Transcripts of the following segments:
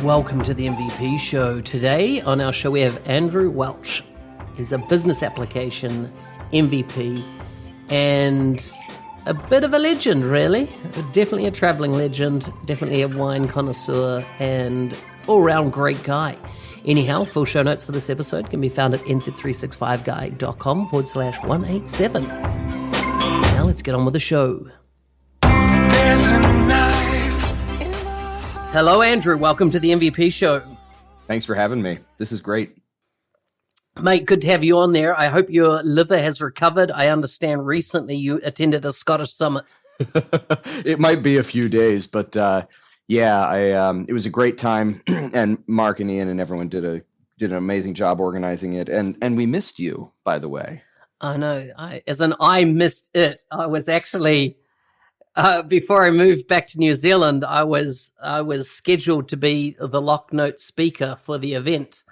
Welcome to the MVP show. Today on our show we have Andrew Welch. He's a business application MVP and a bit of a legend, really. Definitely a traveling legend, definitely a wine connoisseur and all-round great guy. Anyhow, full show notes for this episode can be found at nz365guy.com/187. Now let's get on with the show. Hello, Andrew. Welcome to the MVP show. Thanks for having me. This is great. Mate, good to have you on there. I hope your liver has recovered. I understand recently you attended a Scottish summit. It might be a few days, but it was a great time, and Mark and Ian and everyone did an amazing job organizing it, and we missed you, by the way. I know. I missed it. I was actually before I moved back to New Zealand, I was scheduled to be the Lock Note speaker for the event.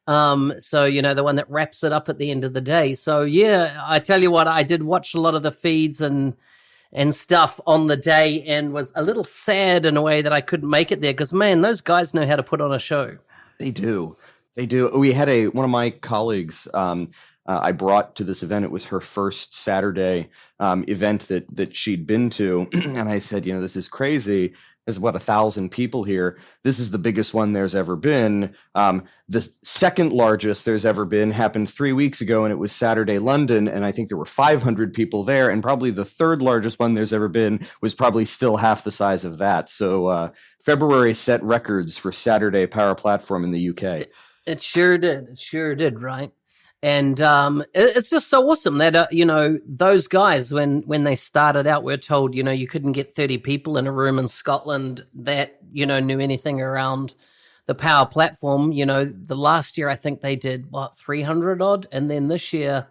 So, the one that wraps it up at the end of the day. So, yeah, I tell you what, I did watch a lot of the feeds and stuff on the day and was a little sad in a way that I couldn't make it there because, man, those guys know how to put on a show. They do. We had one of my colleagues I brought to this event. It was her first Saturday event that she'd been to. And I said, this is crazy. There's about 1,000 people here. This is the biggest one there's ever been. The second largest there's ever been happened 3 weeks ago, and it was Saturday London. And I think there were 500 people there. And probably the third largest one there's ever been was probably still half the size of that. So February set records for Saturday Power Platform in the UK. It sure did, right? And it's just so awesome that, those guys, when they started out, we're told, you couldn't get 30 people in a room in Scotland that, knew anything around the Power Platform. The last year, I think they did, 300 odd? And then this year,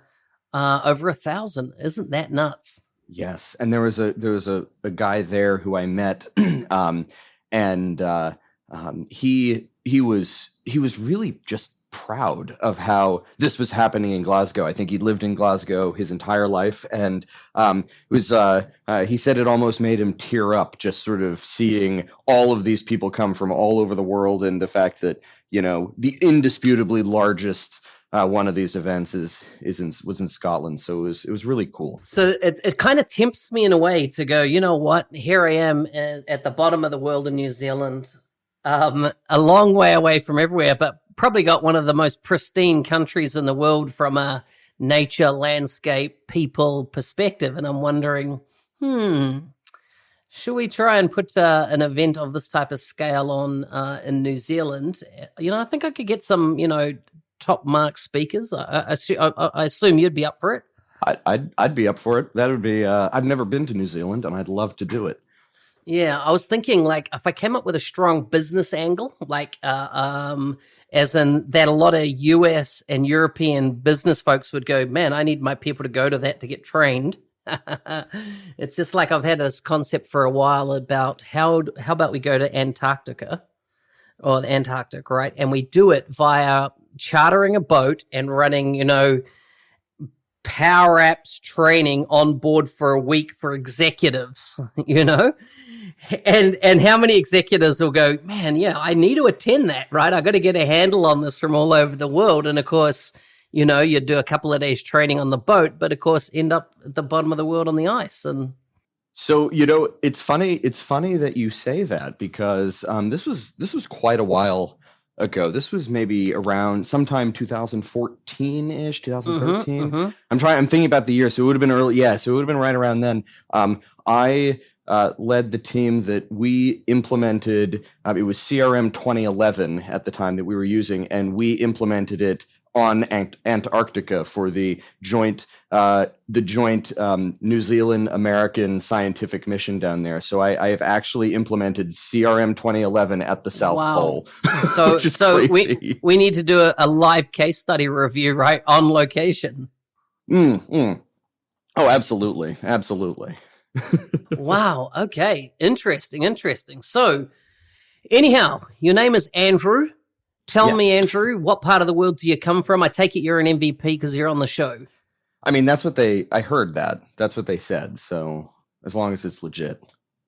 over 1,000. Isn't that nuts? Yes. And there was a guy there who I met, he was really just proud of how this was happening in Glasgow. I think he lived in Glasgow his entire life, and he said it almost made him tear up just sort of seeing all of these people come from all over the world, and the fact that the indisputably largest one of these events was in Scotland. So it was really cool. So it kind of tempts me in a way to go, you know what? Here I am at the bottom of the world in New Zealand, a long way away from everywhere, but probably got one of the most pristine countries in the world from a nature, landscape, people perspective. And I'm wondering, should we try and put an event of this type of scale on in New Zealand? I think I could get some, top mark speakers. I assume you'd be up for it. I'd be up for it. That would be. I've never been to New Zealand, and I'd love to do it. Yeah, I was thinking if I came up with a strong business angle, as in that a lot of US and European business folks would go, man, I need my people to go to that to get trained. It's just like I've had this concept for a while about how about we go to Antarctica or the Antarctic, right? And we do it via chartering a boat and running, power apps training on board for a week for executives, and how many executives will go, man, yeah, I need to attend that, right? I got to get a handle on this from all over the world. And of course, you do a couple of days training on the boat, but of course end up at the bottom of the world on the ice. And so, it's funny that you say that, because this was quite a while ago. This was maybe around sometime 2014-ish, 2013. Mm-hmm. I'm thinking about the year, so it would have been early. Yeah, so it would have been right around then. I led the team that we implemented. It was CRM 2011 at the time that we were using, and we implemented it on Antarctica for the joint New Zealand American scientific mission down there. So I have actually implemented CRM 2011 at the South Pole. So we need to do a live case study review, right, on location. Oh, absolutely. Wow. Okay. Interesting. So anyhow, your name is Andrew. Tell me, Andrew, what part of the world do you come from? I take it you're an MVP because you're on the show. I mean, I heard that. That's what they said. So as long as it's legit.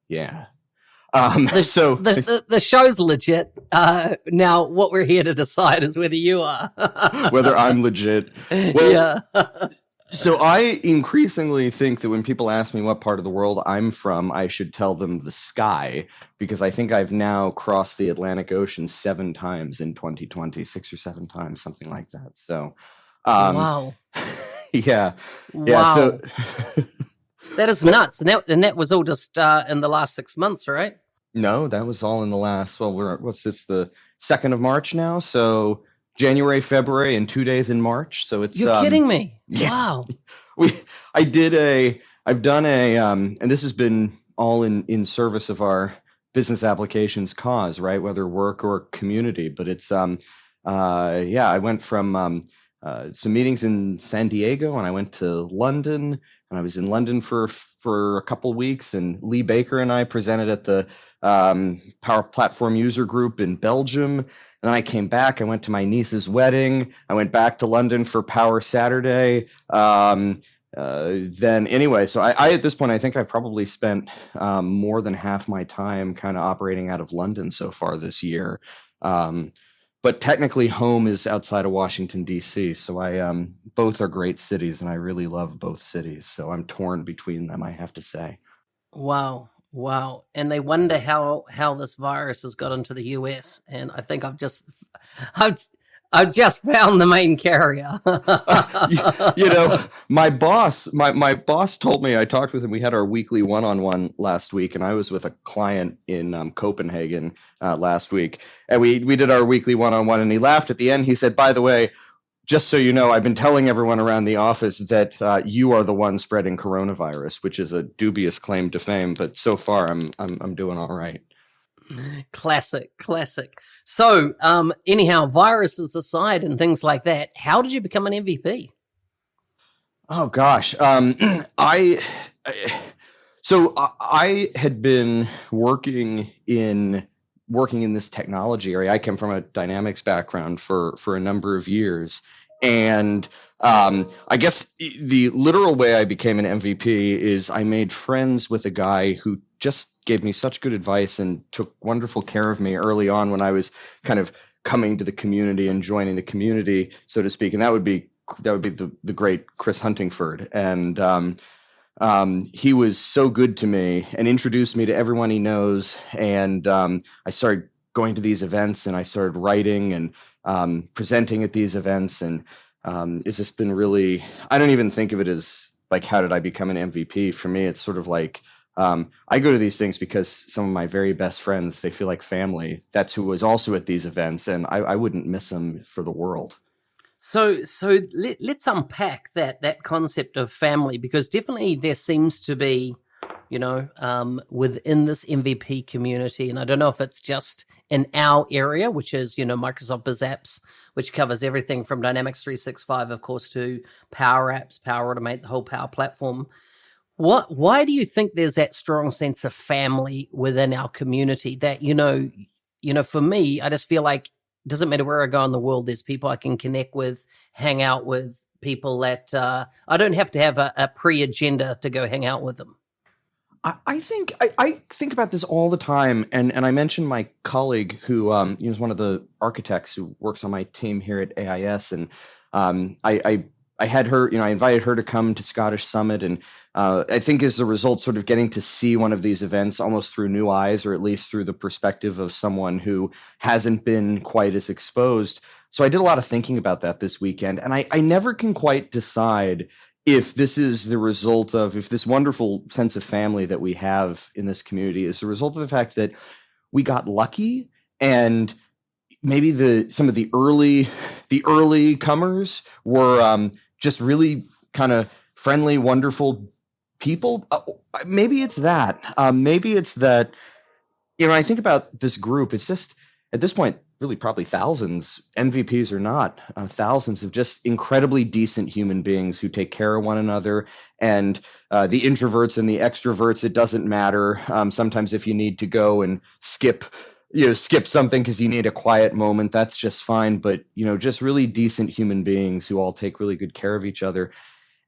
Yeah. The, So the show's legit. Now, what we're here to decide is whether you are. whether I'm legit. Well, Yeah. so I increasingly think that when people ask me what part of the world I'm from, I should tell them the sky, because I think I've now crossed the Atlantic Ocean 7 times in 2020, 6 or 7 times, something like that. So, um, Wow. yeah, yeah. So, Wow. That is but nuts. And that was all just in the last 6 months, right? no, that was all in the last. Well, what's this, the 2nd of March now? So January, February, and 2 days in March. So it's You're kidding me. yeah. Wow. we I've done and this has been all in service of our business applications cause, right, whether work or community, but it's yeah, I went from some meetings in San Diego, and I went to London, and I was in London for a couple weeks, and Lee Baker and I presented at the Power Platform User Group in Belgium. And then I came back. I went to my niece's wedding. I went back to London for Power Saturday. Then anyway, so I at this point, I think I've probably spent more than half my time kind of operating out of London so far this year. Um, but technically, home is outside of Washington, D.C. So both are great cities, and I really love both cities. So I'm torn between them, I have to say. Wow. Wow. And they wonder how this virus has got into the US. And I think I've I've just found the main carrier. You know, my boss told me, I talked with him. We had our weekly one-on-one last week, and I was with a client in Copenhagen last week, and we did our weekly one-on-one. And he laughed at the end. He said, "By the way, just so you know, I've been telling everyone around the office that you are the one spreading coronavirus," which is a dubious claim to fame. But so far, I'm doing all right. Classic, classic. So, anyhow, viruses aside and things like that, how did you become an MVP? Oh gosh, I so I had been working in this technology area. I come from a dynamics background for a number of years, and I guess the literal way I became an MVP is I made friends with a guy who just gave me such good advice and took wonderful care of me early on when I was kind of coming to the community and joining the community, so to speak. And that would be the great Chris Huntingford. And he was so good to me and introduced me to everyone he knows. And I started going to these events, and I started writing and presenting at these events. And it's just been really, I don't even think of it as like, how did I become an MVP? For me, it's sort of like, I go to these things because some of my very best friends, they feel like family. That's who was also at these events, and I wouldn't miss them for the world. So let's unpack that concept of family, because definitely there seems to be, within this MVP community, and I don't know if it's just in our area, which is Microsoft Biz Apps, which covers everything from Dynamics 365, of course, to Power Apps, Power Automate, the whole Power Platform. Why do you think there's that strong sense of family within our community that, for me, I just feel like it doesn't matter where I go in the world, there's people I can connect with, hang out with, people that I don't have to have a pre-agenda to go hang out with them. I think about this all the time, and I mentioned my colleague who is one of the architects who works on my team here at AIS, and I had her, I invited her to come to Scottish Summit, and I think as a result, sort of getting to see one of these events almost through new eyes, or at least through the perspective of someone who hasn't been quite as exposed. So I did a lot of thinking about that this weekend, and I never can quite decide if this is the result of, if this wonderful sense of family that we have in this community is the result of the fact that we got lucky, and maybe some of the early comers were just really kind of friendly, wonderful people. Maybe it's that. Maybe it's that. I think about this group. It's just at this point, really probably thousands, MVPs or not, thousands of just incredibly decent human beings who take care of one another. And the introverts and the extroverts, it doesn't matter. Sometimes if you need to go and skip something because you need a quiet moment, that's just fine. But, just really decent human beings who all take really good care of each other.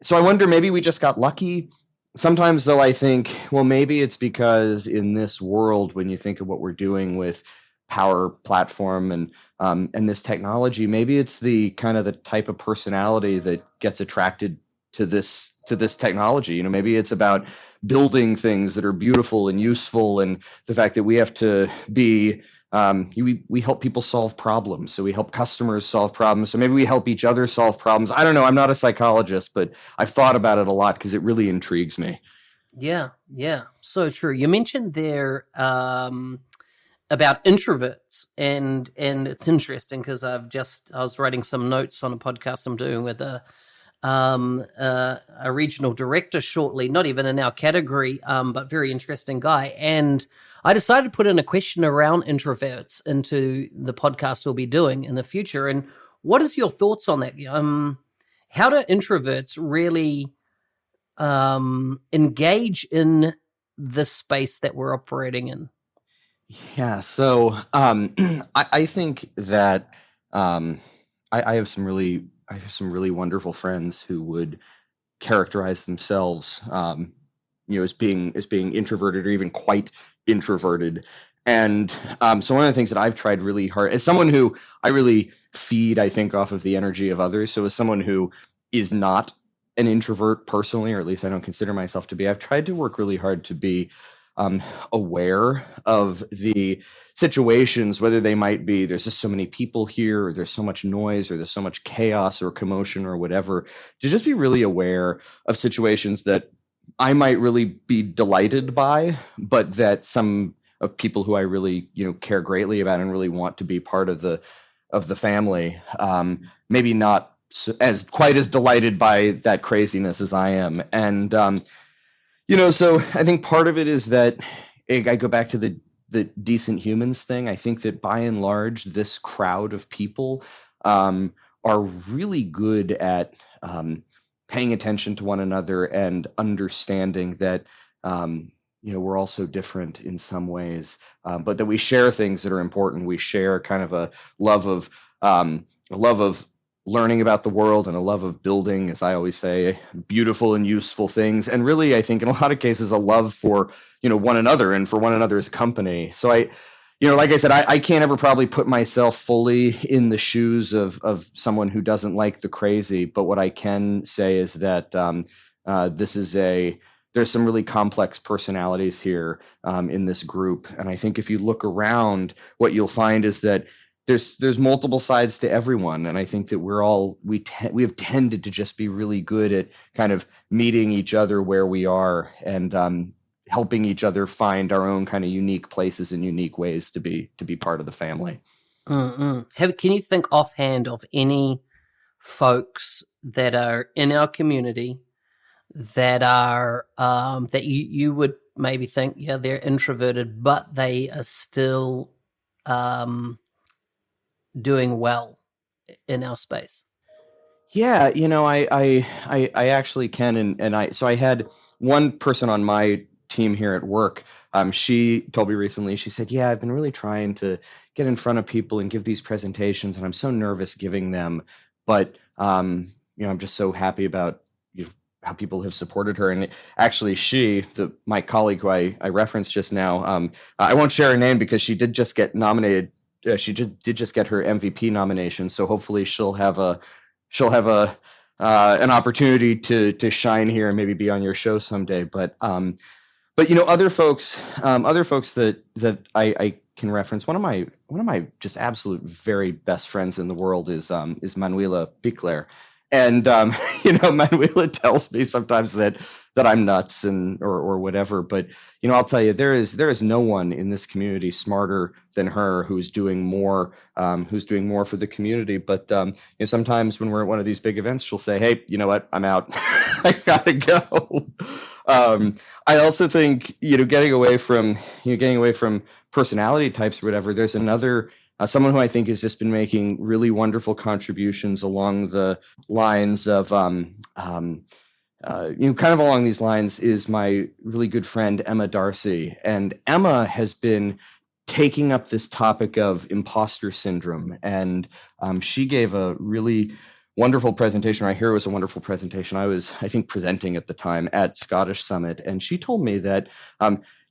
So I wonder, maybe we just got lucky. Sometimes, though, I think, well, maybe it's because in this world, when you think of what we're doing with Power Platform and this technology, maybe it's the kind of the type of personality that gets attracted to this technology. Maybe it's about building things that are beautiful and useful, and the fact that we have to be we help people solve problems. So we help customers solve problems. So maybe we help each other solve problems. I don't know. I'm not a psychologist, but I've thought about it a lot because it really intrigues me. Yeah, yeah, so true. You mentioned there about introverts, and it's interesting because I was writing some notes on a podcast I'm doing with a regional director shortly, not even in our category, but very interesting guy. And I decided to put in a question around introverts into the podcast we'll be doing in the future. And what is your thoughts on that? How do introverts really engage in the space that we're operating in? Yeah. So I think that um, I have some really wonderful friends who would characterize themselves, as being introverted or even quite introverted. And so one of the things that I've tried really hard as someone who I really feed, I think, off of the energy of others. So as someone who is not an introvert personally, or at least I don't consider myself to be, I've tried to work really hard to be um, aware of the situations, whether they might be there's just so many people here, or there's so much noise, or there's so much chaos or commotion or whatever, to just be really aware of situations that I might really be delighted by, but that some of people who I really, care greatly about and really want to be part of the family, maybe not as quite as delighted by that craziness as I am. And so I think part of it is that I go back to the decent humans thing. I think that by and large, this crowd of people are really good at paying attention to one another and understanding that we're all so different in some ways, but that we share things that are important. We share kind of love of a love of learning about the world and a love of building, as I always say, beautiful and useful things. And really, I think in a lot of cases, a love for one another and for one another's company. So like I said, I can't ever probably put myself fully in the shoes of someone who doesn't like the crazy. But what I can say is that there's some really complex personalities here in this group. And I think if you look around, what you'll find is that there's multiple sides to everyone. And I think that we have tended to just be really good at kind of meeting each other where we are, and helping each other find our own kind of unique places and unique ways to be part of the family. Can you think offhand of any folks that are in our community that are that you would maybe think, yeah, they're introverted, but they are still doing well in our space? Yeah, I actually can, and I had one person on my team here at work. She told me recently. She said, "Yeah, I've been really trying to get in front of people and give these presentations, and I'm so nervous giving them, but I'm just so happy about how people have supported her." And actually, my colleague who I referenced just now, I won't share her name because she did just get nominated. She did just get her MVP nomination, so hopefully she'll have an opportunity to shine here and maybe be on your show someday. But other folks that I can reference. One of my just absolute very best friends in the world is Manuela Pichler. And Manuela tells me sometimes that I'm nuts or whatever, but I'll tell you, there is no one in this community smarter than her who's doing more for the community. But sometimes when we're at one of these big events, she'll say, "Hey, you know what? I'm out. I gotta go." I also think getting away from personality types or whatever. There's another someone who I think has just been making really wonderful contributions along the lines of kind of along these lines is my really good friend Emma Darcy. And Emma has been taking up this topic of imposter syndrome, and she gave a really wonderful presentation. I hear it was a wonderful presentation. I was, I think, presenting at the time at Scottish Summit, and she told me that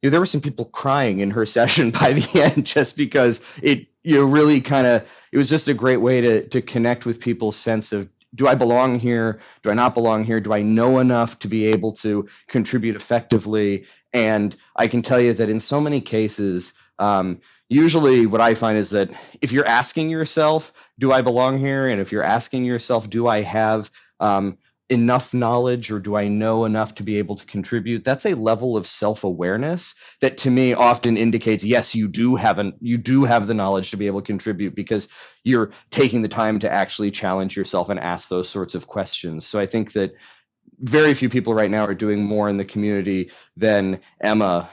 there were some people crying in her session by the end, just because it, really kind of, it was just a great way to connect with people's sense of, do I belong here? Do I not belong here? Do I know enough to be able to contribute effectively? And I can tell you that in so many cases, usually what I find is that if you're asking yourself, do I belong here? And if you're asking yourself, do I have enough knowledge, or do I know enough to be able to contribute? That's a level of self-awareness that to me often indicates, yes, you do have the knowledge to be able to contribute, because you're taking the time to actually challenge yourself and ask those sorts of questions. So I think that very few people right now are doing more in the community than Emma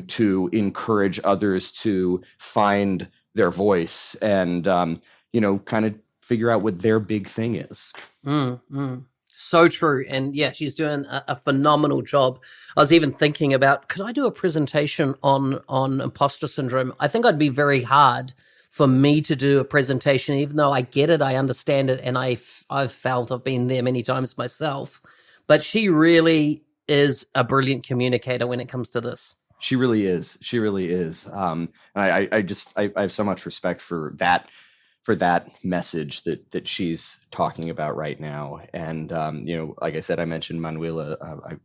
to encourage others to find their voice and kind of figure out what their big thing is. So true. And yeah, she's doing a phenomenal job. I was even thinking about, could I do a presentation on imposter syndrome? I think I'd be very hard for me to do a presentation, even though I get it, I understand it, and I've felt, I've been there many times myself. But she really is a brilliant communicator when it comes to this. She really is. She really is. I have so much respect for that message that she's talking about right now. And like I said, I mentioned Manuela.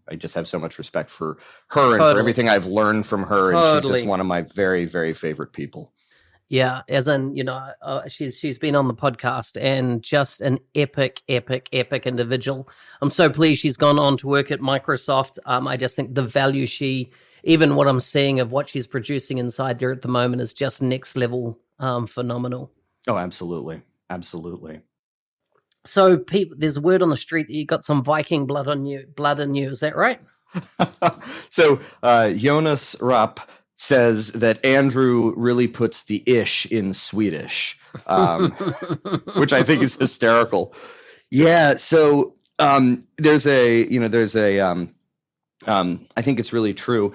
I just have so much respect for her and for everything I've learned from her. And she's just one of my very, very favorite people. Yeah, as in, she's been on the podcast, and just an epic individual. I'm so pleased she's gone on to work at Microsoft. I just think the value even what I'm seeing of what she's producing inside there at the moment is just next level phenomenal. Oh, absolutely. Absolutely. So, Pete, there's word on the street that you got some Viking blood in you. Is that right? So, Jonas Rapp says that Andrew really puts the ish in Swedish, which I think is hysterical. Yeah. So, there's a I think it's really true.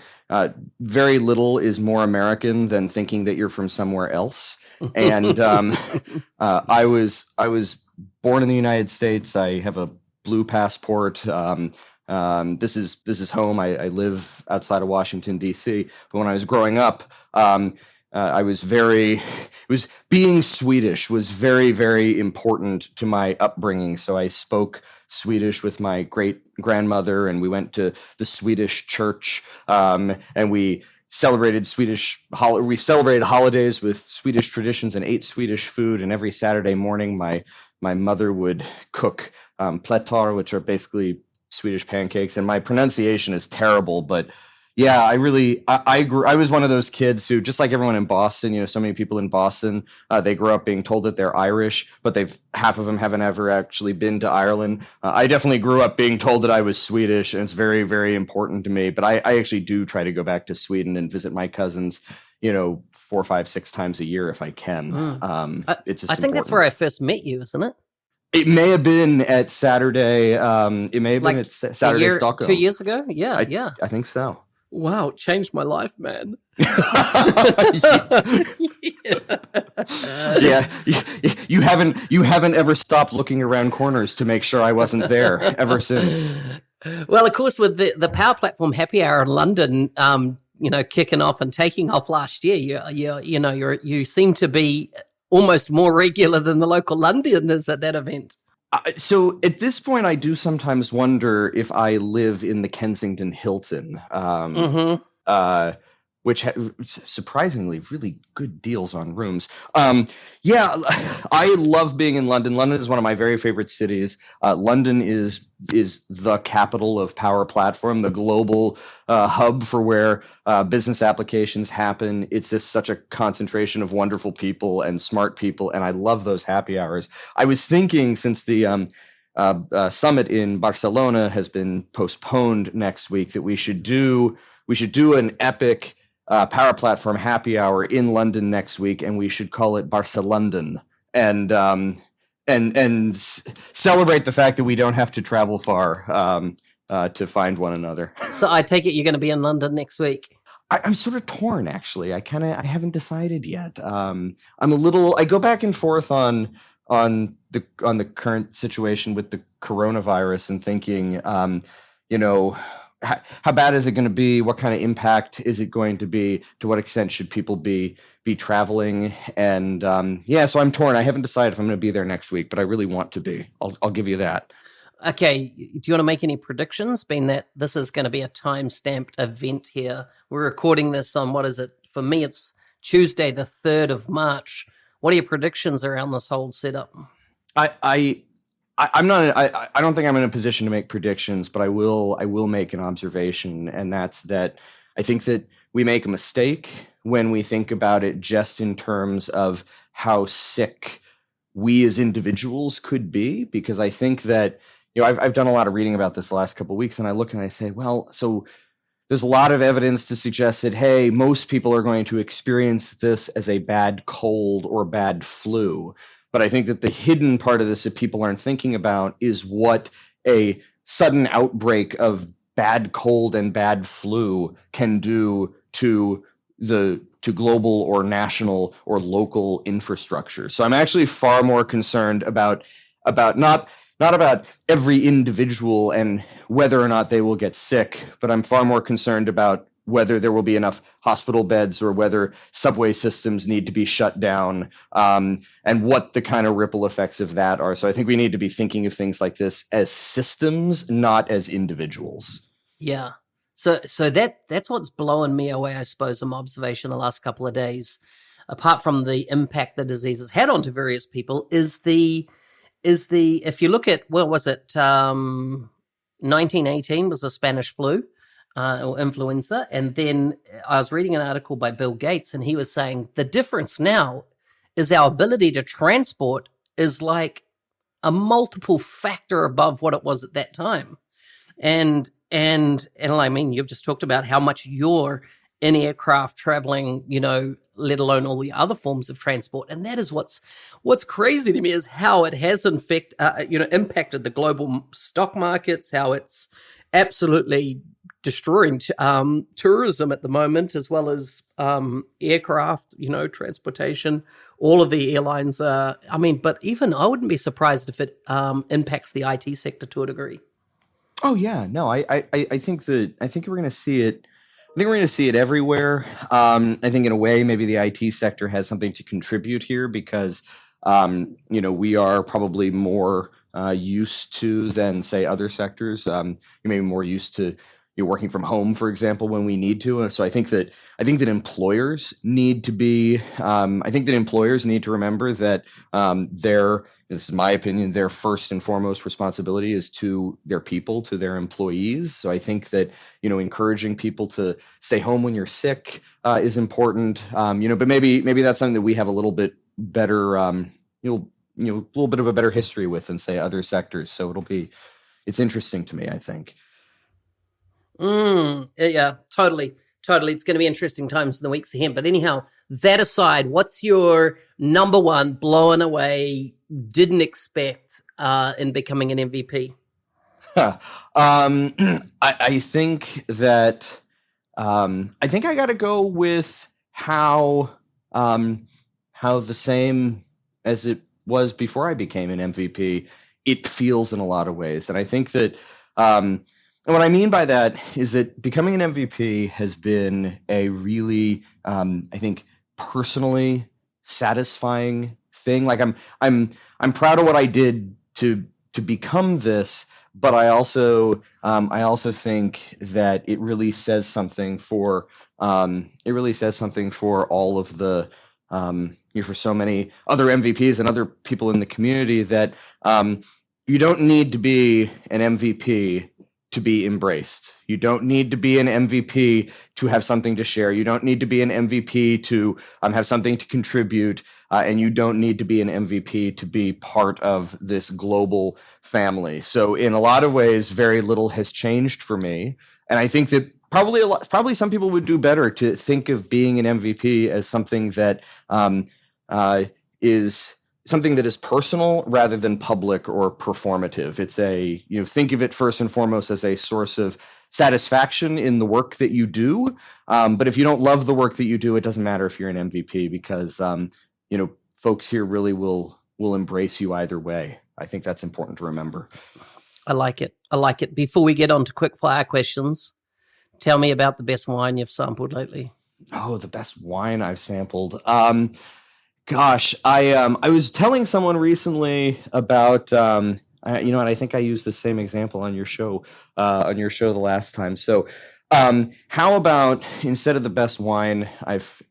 Very little is more American than thinking that you're from somewhere else. And I was born in the United States. I have a blue passport. This is home. I live outside of Washington, D.C. But when I was growing up, being Swedish was very, very important to my upbringing. So I spoke Swedish with my great grandmother, and we went to the Swedish church, and we celebrated holidays with Swedish traditions and ate Swedish food. And every Saturday morning, my mother would cook plättar, which are basically Swedish pancakes. And my pronunciation is terrible, but yeah, I was one of those kids who, just like everyone in Boston, so many people in Boston, they grow up being told that they're Irish, but half of them haven't ever actually been to Ireland. I definitely grew up being told that I was Swedish, and it's very, very important to me. But I actually do try to go back to Sweden and visit my cousins, 4, 5, 6 times a year if I can. It's just I think that's where I first met you, isn't it? It may have been at Saturday. It may have been at Saturday Stockholm. 2 years ago? Yeah, I think so. Wow, it changed my life, man. Yeah, you haven't ever stopped looking around corners to make sure I wasn't there ever since. Well, of course, with the Power Platform Happy Hour in London, kicking off and taking off last year, you seem to be almost more regular than the local Londoners at that event. So at this point, I do sometimes wonder if I live in the Kensington Hilton, which surprisingly really good deals on rooms. Yeah, I love being in London. London is one of my very favorite cities. London is the capital of Power Platform, the global hub for where business applications happen. It's just such a concentration of wonderful people and smart people, and I love those happy hours. I was thinking, since the summit in Barcelona has been postponed next week, that we should do an epic Power Platform happy hour in London next week, and we should call it Barcelondon, and celebrate the fact that we don't have to travel far to find one another. So I take it you're going to be in London next week. I'm sort of torn, actually. I haven't decided yet. I go back and forth on on the current situation with the coronavirus and thinking, you know, how bad is it going to be? What kind of impact is it going to be? To what extent should people be traveling? And yeah, so I'm torn. I haven't decided if I'm going to be there next week, but I really want to be. I'll give you that. Okay, do you want to make any predictions, being that this is going to be a time-stamped event here? We're recording this on, what is it? For me, it's Tuesday, the 3rd of March. What are your predictions around this whole setup? I'm not. I don't think I'm in a position to make predictions, but I will make an observation, and that's that I think that we make a mistake when we think about it just in terms of how sick we as individuals could be, because I think that I've done a lot of reading about this the last couple of weeks, and I look and I say, well, so there's a lot of evidence to suggest that, hey, most people are going to experience this as a bad cold or bad flu. But I think that the hidden part of this that people aren't thinking about is what a sudden outbreak of bad cold and bad flu can do to global or national or local infrastructure. So I'm actually far more concerned about not about every individual and whether or not they will get sick, but I'm far more concerned about whether there will be enough hospital beds or whether subway systems need to be shut down, and what the kind of ripple effects of that are. So I think we need to be thinking of things like this as systems, not as individuals. Yeah. So that's what's blowing me away, I suppose, in my observation the last couple of days, apart from the impact the disease has had onto various people, is the if you look at, what was it, 1918 was the Spanish flu, or influenza, and then I was reading an article by Bill Gates, and he was saying the difference now is our ability to transport is like a multiple factor above what it was at that time. And I mean, you've just talked about how much you're in aircraft traveling, let alone all the other forms of transport. And that is what's crazy to me, is how it has impacted the global stock markets, how it's absolutely destroying tourism at the moment, as well as aircraft, transportation. All of the airlines are, but even I wouldn't be surprised if it impacts the IT sector to a degree. Oh yeah, no, I think we're going to see it. I think we're going to see it everywhere. I think in a way, maybe the IT sector has something to contribute here because, we are probably more used to than say other sectors. You may be more used to working from home, for example, when we need to. And so I think that employers need to be. I think that employers need to remember that this is my opinion, their first and foremost responsibility is to their people, to their employees. So I think that encouraging people to stay home when you're sick is important. But maybe that's something that we have a little bit better, a little bit of a better history with than say other sectors. So it's interesting to me, I think. Yeah, totally. It's going to be interesting times in the weeks ahead. But anyhow, that aside, what's your number one blown away, didn't expect in becoming an MVP? I think that I think I got to go with how the same as it was before I became an MVP, it feels in a lot of ways. And I think that and what I mean by that is that becoming an MVP has been a really, I think, personally satisfying thing. Like I'm proud of what I did to become this, but I also think that it really says something for all of the for so many other MVPs and other people in the community that you don't need to be an MVP to be embraced. You don't need to be an MVP to have something to share. You don't need to be an MVP to have something to contribute. And you don't need to be an MVP to be part of this global family. So in a lot of ways, very little has changed for me. And I think that probably some people would do better to think of being an MVP as something that is something that is personal rather than public or performative. It's think of it first and foremost as a source of satisfaction in the work that you do. But if you don't love the work that you do, it doesn't matter if you're an MVP because, folks here really will will embrace you either way. I think that's important to remember. I like it. I like it. Before we get on to quick fire questions, tell me about the best wine you've sampled lately. Oh, the best wine I've sampled. Gosh, I was telling someone recently about and I think I used the same example on your show the last time. So, how about instead of the best wine I've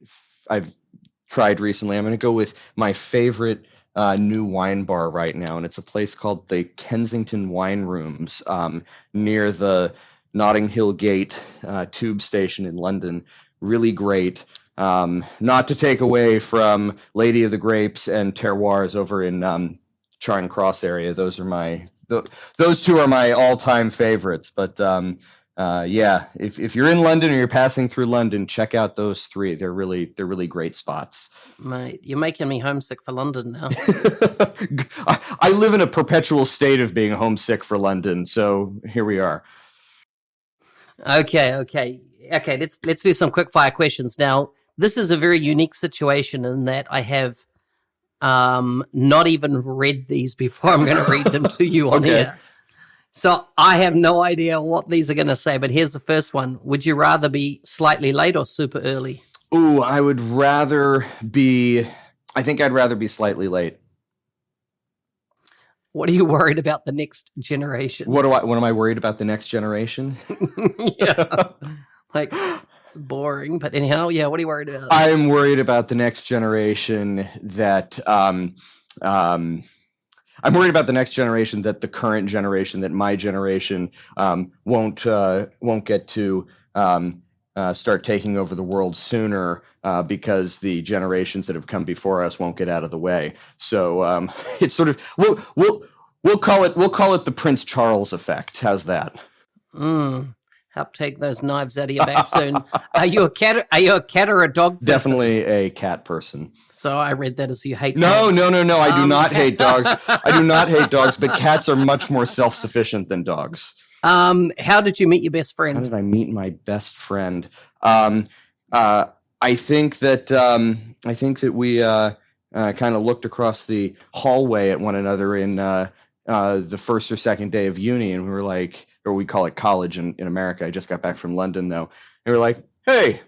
tried recently, I'm going to go with my favorite new wine bar right now, and it's a place called the Kensington Wine Rooms near the Notting Hill Gate tube station in London. Really great. Not to take away from Lady of the Grapes and Terroirs over in Charing Cross area. Those two are my all-time favorites. But yeah, if you're in London or you're passing through London, check out those three. They're really great spots. Mate, you're making me homesick for London now. I live in a perpetual state of being homesick for London, so here we are. Okay. Let's do some quick fire questions now. This is a very unique situation in that I have not even read these before I'm going to read them to you on here. So I have no idea what these are going to say, but here's the first one. Would you rather be slightly late or super early? Ooh, I think I'd rather be slightly late. What are you worried about the next generation? What am I worried about the next generation? Yeah. Like boring, but anyhow, yeah, what are you worried about? I'm worried about the next generation that I'm worried about the next generation that the current generation, that my generation won't get to start taking over the world sooner because the generations that have come before us won't get out of the way. So it's sort of we'll call it the Prince Charles effect. How's that? Help take those knives out of your back soon. Are you a cat or a dog person? Definitely a cat person. So I read that as you hate dogs. No. I do not hate dogs. I do not hate dogs, but cats are much more self-sufficient than dogs. How did you meet your best friend? How did I meet my best friend? I think that we kind of looked across the hallway at one another in the first or second day of uni, and we were like, or we call it college in America. I just got back from London though. And we were like, hey,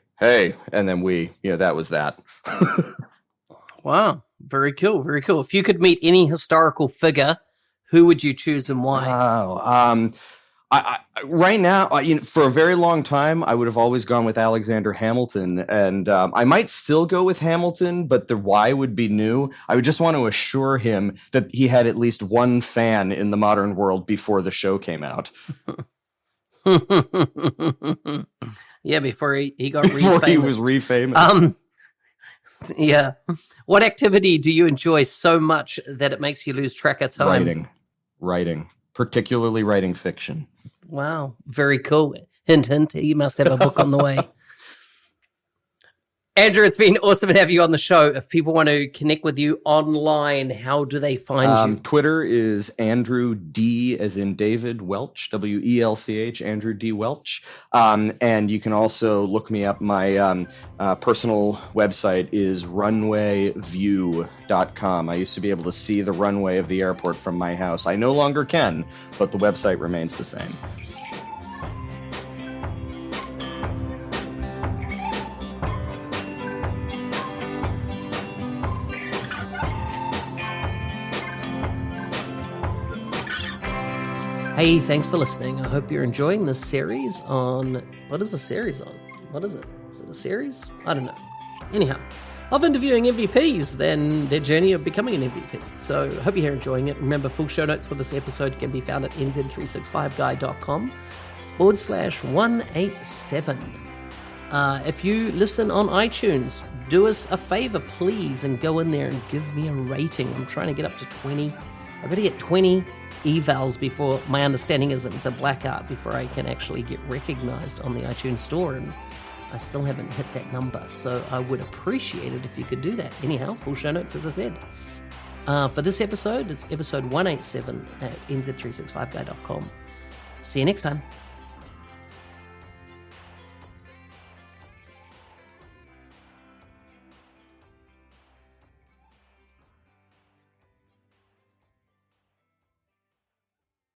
and then that was that. Wow, very cool. If you could meet any historical figure, who would you choose and why? Wow. I right now, for a very long time, I would have always gone with Alexander Hamilton, and I might still go with Hamilton, but the why would be new. I would just want to assure him that he had at least one fan in the modern world before the show came out. Yeah, before he got before he was refamous. Yeah. What activity do you enjoy so much that it makes you lose track of time? Writing. Particularly writing fiction. Wow, very cool. Hint, he must have a book on the way. Andrew, it's been awesome to have you on the show. If people want to connect with you online, how do they find you? Twitter is Andrew D, as in David, Welch, Welch, Andrew D. Welch. And you can also look me up. My personal website is runwayview.com. I used to be able to see the runway of the airport from my house. I no longer can, but the website remains the same. Hey, thanks for listening. I hope you're enjoying this series on... What is the series on? What is it? Is it a series? I don't know. Anyhow, of interviewing MVPs, then their journey of becoming an MVP. So I hope you're enjoying it. Remember, full show notes for this episode can be found at nz365guy.com/187. If you listen on iTunes, do us a favor, please, and go in there and give me a rating. I'm trying to get up to 20. I've got to get 20 evals before, my understanding is that it's a black art, before I can actually get recognized on the iTunes store, and I still haven't hit that number, so I would appreciate it if you could do that. Anyhow, full show notes, as I said. For this episode, it's episode 187 at nz365guy.com. See you next time.